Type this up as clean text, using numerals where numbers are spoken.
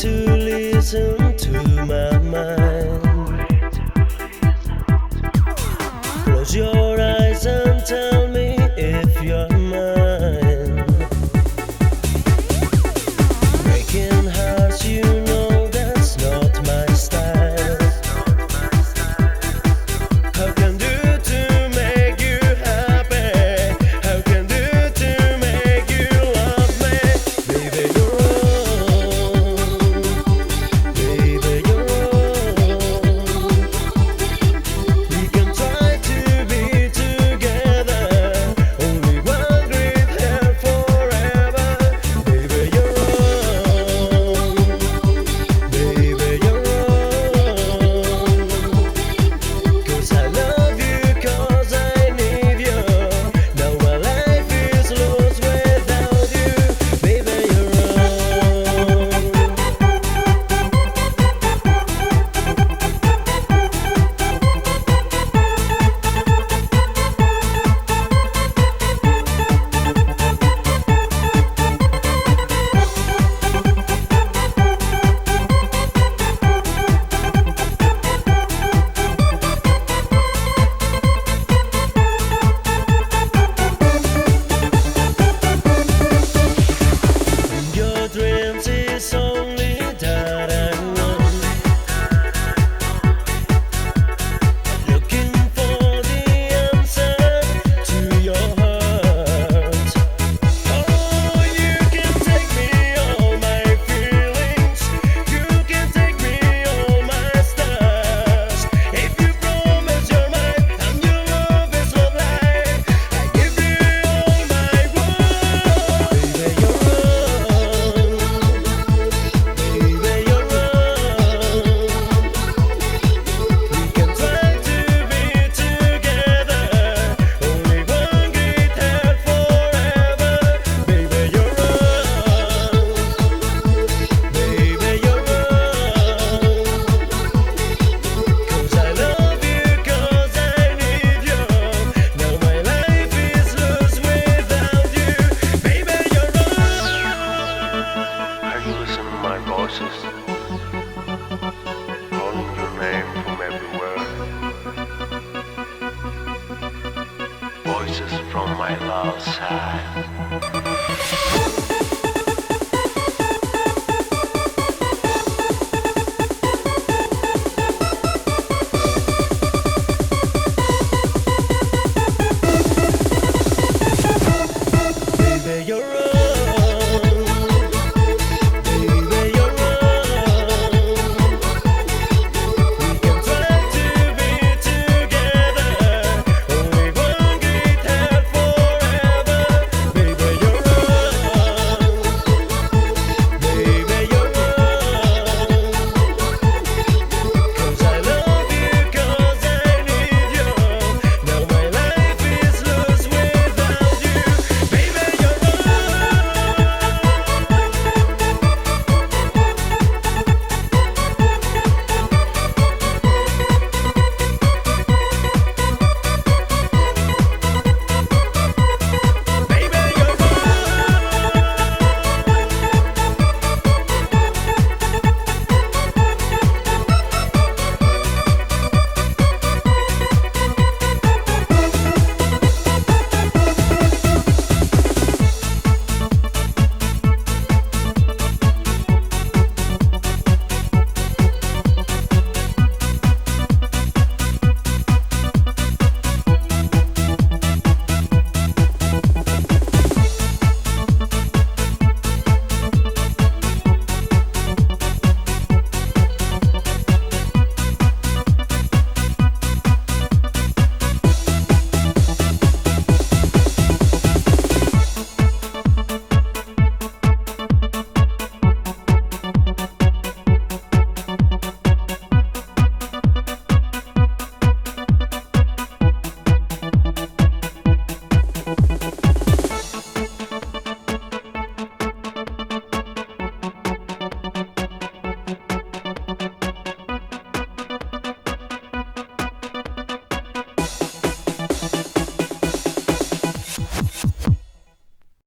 to listen to my mind. Close your eyes and tell me if you're mine. Breaking hearts, you know that's not my style. How can do to make you happy? How can do to make you love me? Baby, you're wrong. Baby, you're wrong. We can try to be together. Only one great hair forever. Baby, you're wrong. Baby, you're wrong. 'Cause I love you, 'cause I need you. Now my life is lost without you. Baby, you're wrong. Your dreams is only that I want. Looking for the answer to your heart. Oh, you can take me all my feelings. You can take me all my stars. If you promise you're mine and your love is not life, I give you all my world. Baby, you're wrong. Baby, you're wrong. We can try to be together. Only one great hair forever. Baby, you're wrong. Baby, you're wrong. 'Cause I love you, 'cause I need you. Now my life is lost without you. Baby, you're wrong. Are you listening to my voices? Calling your name from everywhere. Voices from my love side.